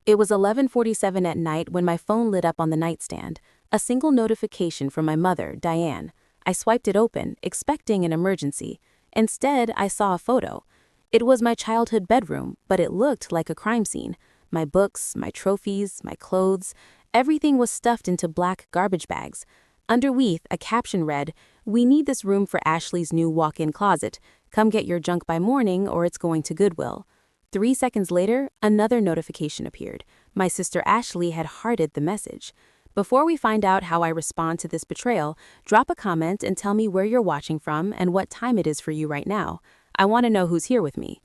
It was 11:47 at night when my phone lit up on the nightstand. A single notification from my mother, Diane. I swiped it open, expecting an emergency. Instead, I saw a photo. It was my childhood bedroom, but it looked like a crime scene. My books, my trophies, my clothes, everything was stuffed into black garbage bags. Underneath, a caption read, "We need this room for Ashley's new walk-in closet. Come get your junk by morning or it's going to Goodwill." 3 seconds later, another notification appeared. My sister Ashley had hearted the message. Before we find out how I respond to this betrayal, drop a comment and tell me where you're watching from and what time it is for you right now. I want to know who's here with me.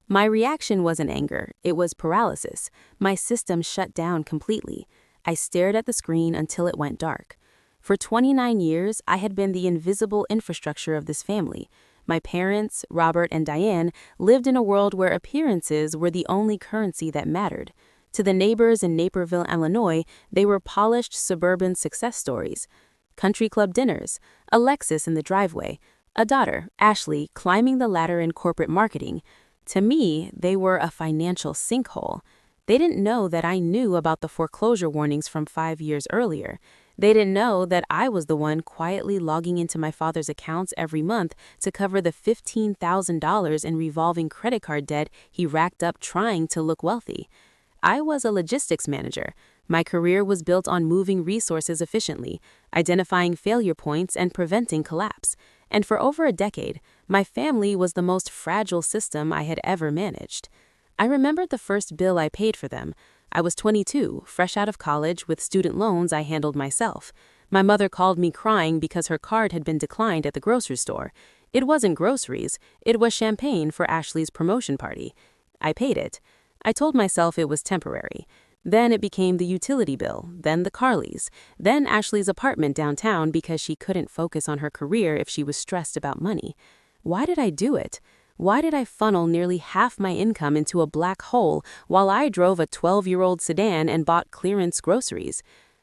My reaction wasn't anger, it was paralysis. My system shut down completely. I stared at the screen until it went dark. For 29 years, I had been the invisible infrastructure of this family. My parents, Robert and Diane, lived in a world where appearances were the only currency that mattered. To the neighbors in Naperville, Illinois, they were polished suburban success stories. Country club dinners, a Lexus in the driveway, a daughter, Ashley, climbing the ladder in corporate marketing. To me, they were a financial sinkhole. They didn't know that I knew about the foreclosure warnings from 5 years earlier. They didn't know that I was the one quietly logging into my father's accounts every month to cover the $15,000 in revolving credit card debt he racked up trying to look wealthy. I was a logistics manager. My career was built on moving resources efficiently, identifying failure points, and preventing collapse. And for over a decade, my family was the most fragile system I had ever managed. I remembered the first bill I paid for them. I was 22, fresh out of college with student loans I handled myself. My mother called me crying because her card had been declined at the grocery store. It wasn't groceries, it was champagne for Ashley's promotion party. I paid it. I told myself it was temporary. Then it became the utility bill, then the car lease, then Ashley's apartment downtown because she couldn't focus on her career if she was stressed about money. Why did I do it? Why did I funnel nearly half my income into a black hole while I drove a 12-year-old sedan and bought clearance groceries?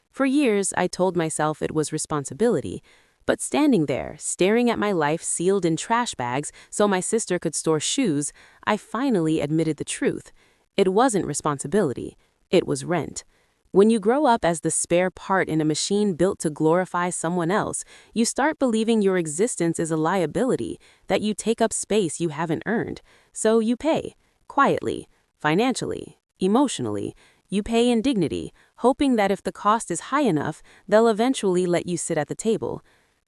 For years, I told myself it was responsibility. But standing there, staring at my life sealed in trash bags so my sister could store shoes, I finally admitted the truth. It wasn't responsibility. It was rent. When you grow up as the spare part in a machine built to glorify someone else, you start believing your existence is a liability, that you take up space you haven't earned. So you pay. Quietly. Financially. Emotionally. You pay in dignity, hoping that if the cost is high enough, they'll eventually let you sit at the table.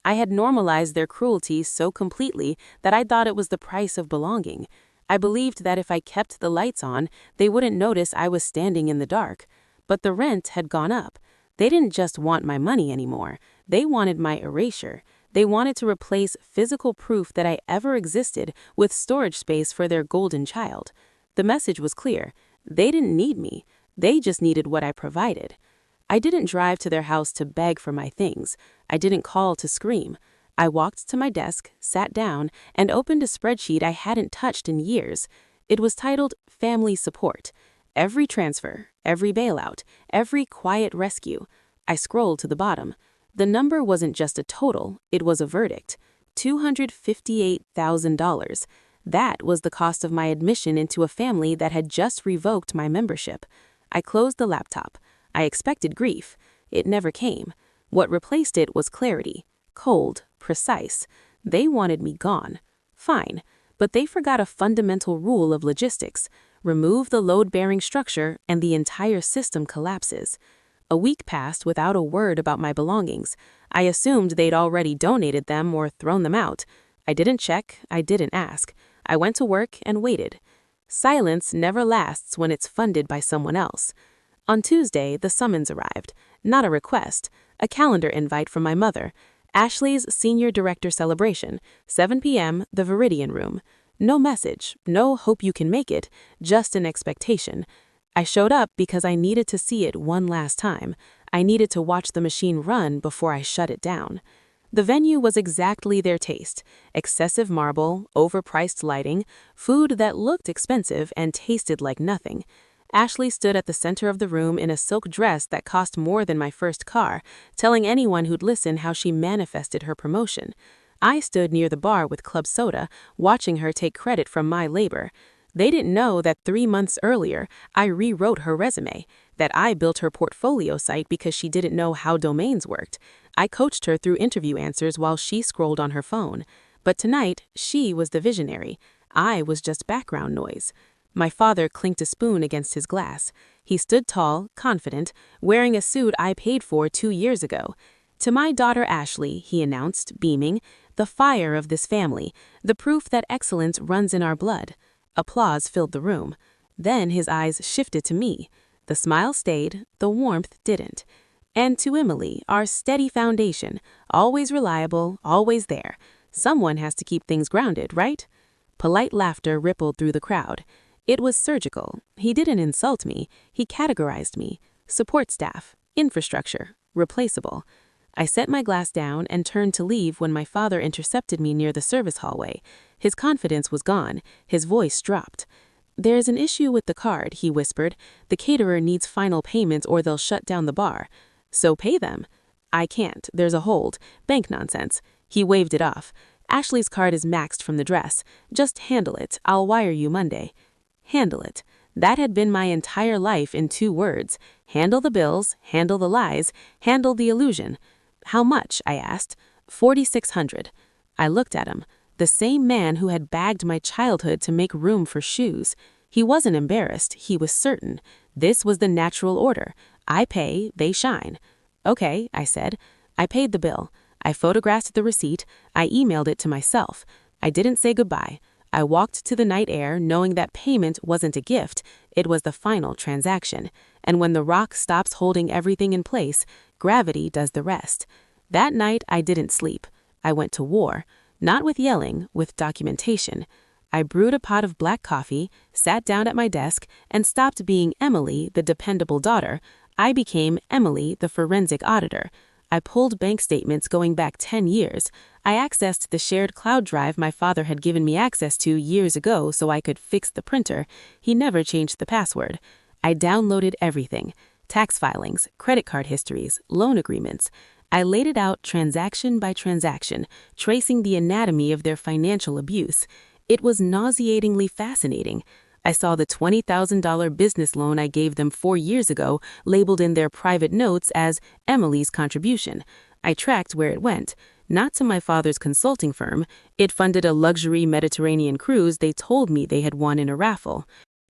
I had normalized their cruelty so completely that I thought it was the price of belonging. I believed that if I kept the lights on, they wouldn't notice I was standing in the dark. But the rent had gone up. They didn't just want my money anymore. They wanted my erasure. They wanted to replace physical proof that I ever existed with storage space for their golden child. The message was clear. They didn't need me. They just needed what I provided. I didn't drive to their house to beg for my things. I didn't call to scream. I walked to my desk, sat down, and opened a spreadsheet I hadn't touched in years. It was titled Family Support. Every transfer, every bailout, every quiet rescue. I scrolled to the bottom. The number wasn't just a total, it was a verdict. $258,000. That was the cost of my admission into a family that had just revoked my membership. I closed the laptop. I expected grief. It never came. What replaced it was clarity. Cold, precise. They wanted me gone. Fine. But they forgot a fundamental rule of logistics. Remove the load-bearing structure, and the entire system collapses. A week passed without a word about my belongings. I assumed they'd already donated them or thrown them out. I didn't check. I didn't ask. I went to work and waited. Silence never lasts when it's funded by someone else. On Tuesday, the summons arrived. Not a request. A calendar invite from my mother. Ashley's senior director celebration, 7 p.m., the Viridian Room. No message, no hope you can make it, just an expectation. I showed up because I needed to see it one last time. I needed to watch the machine run before I shut it down. The venue was exactly their taste. Excessive marble, overpriced lighting, food that looked expensive and tasted like nothing. Ashley stood at the center of the room in a silk dress that cost more than my first car, telling anyone who'd listen how she manifested her promotion. I stood near the bar with club soda, watching her take credit from my labor. They didn't know that 3 months earlier, I rewrote her resume, that I built her portfolio site because she didn't know how domains worked. I coached her through interview answers while she scrolled on her phone. But tonight, she was the visionary. I was just background noise. My father clinked a spoon against his glass. He stood tall, confident, wearing a suit I paid for 2 years ago. "To my daughter Ashley," he announced, beaming, "the fire of this family, the proof that excellence runs in our blood." Applause filled the room. Then his eyes shifted to me. The smile stayed, the warmth didn't. "And to Emily, our steady foundation, always reliable, always there. Someone has to keep things grounded, right?" Polite laughter rippled through the crowd. It was surgical. He didn't insult me. He categorized me. Support staff, infrastructure, replaceable. I set my glass down and turned to leave when my father intercepted me near the service hallway. His confidence was gone. His voice dropped. "There's an issue with the card," he whispered. "The caterer needs final payments or they'll shut down the bar." "So pay them." "I can't. There's a hold. Bank nonsense." He waved it off. "Ashley's card is maxed from the dress. Just handle it. I'll wire you Monday." Handle it. That had been my entire life in 2 words. Handle the bills, handle the lies, handle the illusion. "How much?" I asked. $4,600. I looked at him. The same man who had bagged my childhood to make room for shoes. He wasn't embarrassed. He was certain. This was the natural order. I pay, they shine. "Okay," I said. I paid the bill. I photographed the receipt. I emailed it to myself. I didn't say goodbye. I walked to the night air knowing that payment wasn't a gift, it was the final transaction. And when the rock stops holding everything in place, gravity does the rest. That night I didn't sleep. I went to war, not with yelling, with documentation. I brewed a pot of black coffee, sat down at my desk, and stopped being Emily, the dependable daughter. I became Emily, the forensic auditor. I pulled bank statements going back 10 years. I accessed the shared cloud drive my father had given me access to years ago so I could fix the printer. He never changed the password. I downloaded everything. Tax filings, credit card histories, loan agreements. I laid it out transaction by transaction, tracing the anatomy of their financial abuse. It was nauseatingly fascinating. I saw the $20,000 business loan I gave them 4 years ago labeled in their private notes as Emily's contribution. I tracked where it went, not to my father's consulting firm. It funded a luxury Mediterranean cruise they told me they had won in a raffle.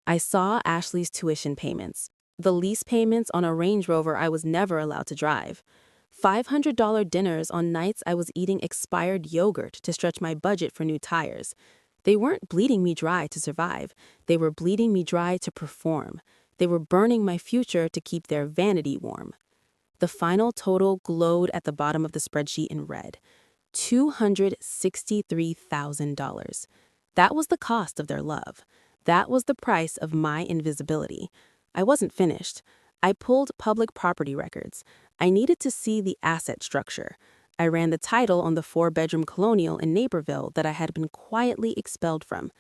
I saw Ashley's tuition payments, the lease payments on a Range Rover I was never allowed to drive, $500 dinners on nights I was eating expired yogurt to stretch my budget for new tires. They weren't bleeding me dry to survive. They were bleeding me dry to perform. They were burning my future to keep their vanity warm. The final total glowed at the bottom of the spreadsheet in red. $263,000. That was the cost of their love. That was the price of my invisibility. I wasn't finished. I pulled public property records. I needed to see the asset structure. I ran the title on the 4-bedroom colonial in Naperville that I had been quietly expelled from.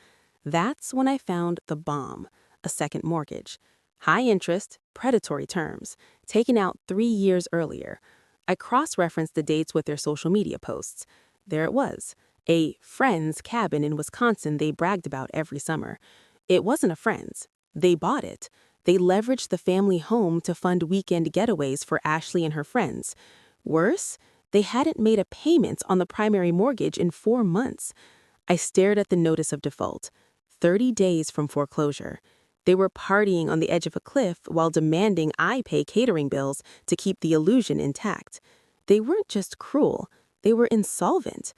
That's when I found the bomb, a second mortgage. High interest, predatory terms, taken out 3 years earlier. I cross-referenced the dates with their social media posts. There it was, a friend's cabin in Wisconsin they bragged about every summer. It wasn't a friend's. They bought it. They leveraged the family home to fund weekend getaways for Ashley and her friends. Worse, they hadn't made a payment on the primary mortgage in 4 months. I stared at the notice of default. 30 days from foreclosure. They were partying on the edge of a cliff while demanding I pay catering bills to keep the illusion intact. They weren't just cruel, they were insolvent.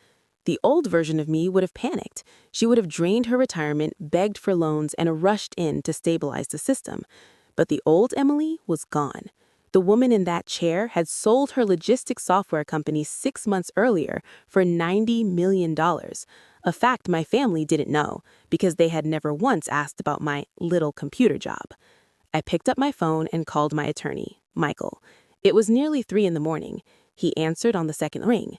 The old version of me would have panicked. She would have drained her retirement, begged for loans, and rushed in to stabilize the system. But the old Emily was gone. The woman in that chair had sold her logistics software company 6 months earlier for $90 million, a fact my family didn't know because they had never once asked about my little computer job. I picked up my phone and called my attorney, Michael. It was nearly 3 in the morning. He answered on the second ring.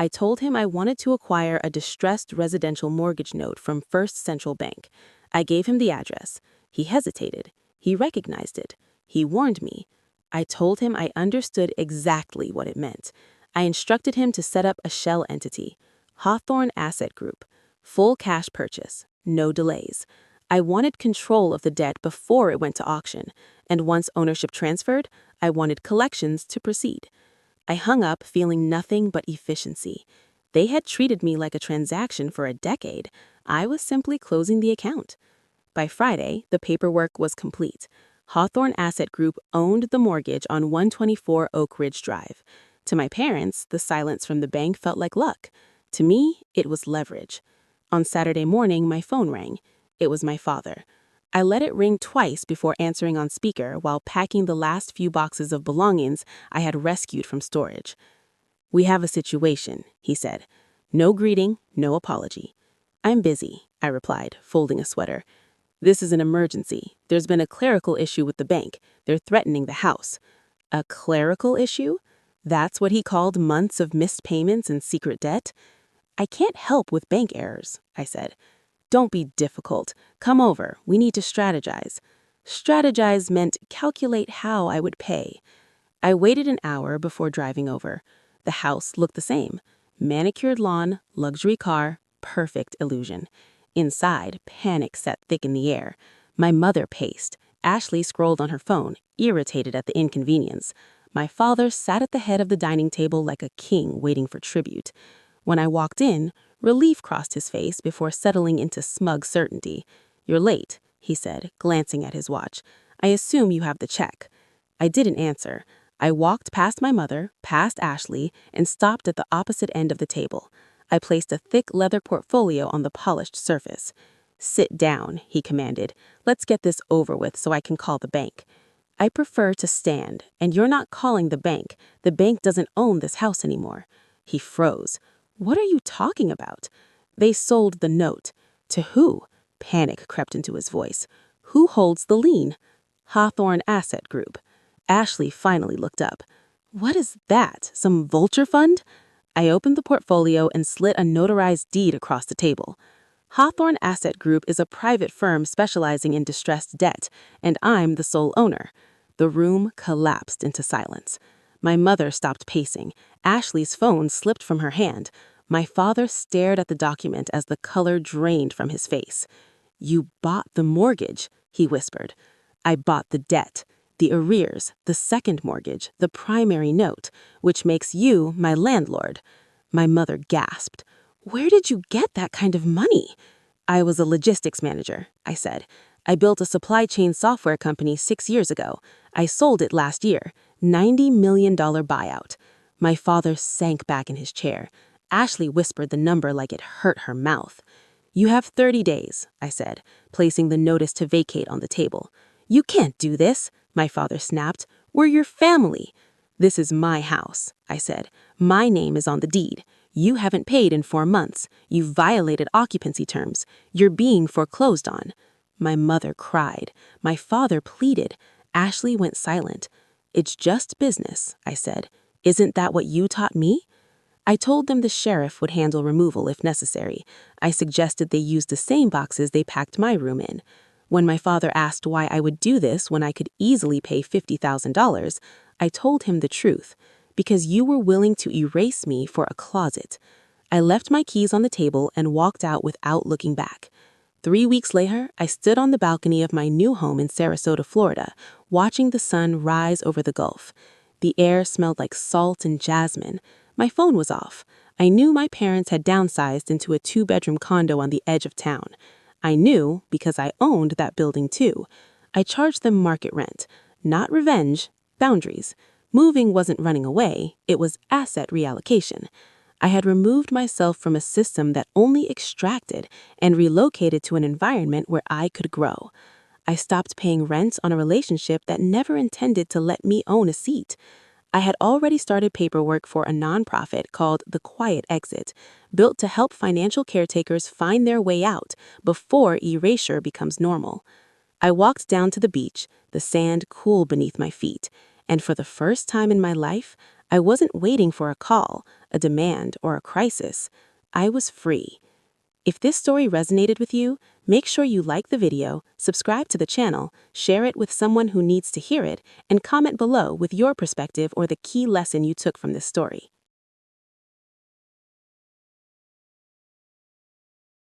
I told him I wanted to acquire a distressed residential mortgage note from First Central Bank. I gave him the address. He hesitated. He recognized it. He warned me. I told him I understood exactly what it meant. I instructed him to set up a shell entity, Hawthorne Asset Group, full cash purchase, no delays. I wanted control of the debt before it went to auction, and once ownership transferred, I wanted collections to proceed. I hung up feeling nothing but efficiency. They had treated me like a transaction for a decade. I was simply closing the account. By Friday, the paperwork was complete. Hawthorne Asset Group owned the mortgage on 124 Oak Ridge Drive. To my parents, the silence from the bank felt like luck. To me, it was leverage. On Saturday morning, my phone rang. It was my father. I let it ring twice before answering on speaker while packing the last few boxes of belongings I had rescued from storage. "We have a situation," he said. "No greeting, no apology." "I'm busy," I replied, folding a sweater. "This is an emergency. There's been a clerical issue with the bank. They're threatening the house." A clerical issue? That's what he called months of missed payments and secret debt? "I can't help with bank errors," I said. "Don't be difficult. Come over. We need to strategize." Strategize meant calculate how I would pay. I waited an hour before driving over. The house looked the same. Manicured lawn, luxury car, perfect illusion. Inside, panic sat thick in the air. My mother paced. Ashley scrolled on her phone, irritated at the inconvenience. My father sat at the head of the dining table like a king waiting for tribute. When I walked in, relief crossed his face before settling into smug certainty. "You're late," he said, glancing at his watch. "I assume you have the check." I didn't answer. I walked past my mother, past Ashley, and stopped at the opposite end of the table. I placed a thick leather portfolio on the polished surface. "Sit down," he commanded. "Let's get this over with so I can call the bank." "I prefer to stand, and you're not calling the bank. The bank doesn't own this house anymore." He froze. "What are you talking about?" "They sold the note." "To who?" Panic crept into his voice. "Who holds the lien?" "Hawthorne Asset Group." Ashley finally looked up. "What is that? Some vulture fund?" I opened the portfolio and slid a notarized deed across the table. "Hawthorne Asset Group is a private firm specializing in distressed debt, and I'm the sole owner." The room collapsed into silence. My mother stopped pacing. Ashley's phone slipped from her hand. My father stared at the document as the color drained from his face. "You bought the mortgage," he whispered. "I bought the debt. The arrears, the second mortgage, the primary note, which makes you my landlord." My mother gasped. "Where did you get that kind of money?" "I was a logistics manager," I said. "I built a supply chain software company 6 years ago. I sold it last year. $90 million buyout." My father sank back in his chair. Ashley whispered the number like it hurt her mouth. "You have 30 days, I said, placing the notice to vacate on the table. "You can't do this," my father snapped. "We're your family." "This is my house," I said. "My name is on the deed. You haven't paid in 4 months. You've violated occupancy terms. You're being foreclosed on." My mother cried. My father pleaded. Ashley went silent. "It's just business," I said. "Isn't that what you taught me?" I told them the sheriff would handle removal if necessary. I suggested they use the same boxes they packed my room in. When my father asked why I would do this when I could easily pay $50,000, I told him the truth. "Because you were willing to erase me for a closet." I left my keys on the table and walked out without looking back. 3 weeks later, I stood on the balcony of my new home in Sarasota, Florida, watching the sun rise over the Gulf. The air smelled like salt and jasmine. My phone was off. I knew my parents had downsized into a 2-bedroom condo on the edge of town. I knew because I owned that building too. I charged them market rent. Not revenge, boundaries. Moving wasn't running away, it was asset reallocation. I had removed myself from a system that only extracted and relocated to an environment where I could grow. I stopped paying rent on a relationship that never intended to let me own a seat. I had already started paperwork for a nonprofit called The Quiet Exit, built to help financial caretakers find their way out before erasure becomes normal. I walked down to the beach, the sand cool beneath my feet, and for the first time in my life, I wasn't waiting for a call, a demand, or a crisis. I was free. If this story resonated with you, make sure you like the video, subscribe to the channel, share it with someone who needs to hear it, and comment below with your perspective or the key lesson you took from this story.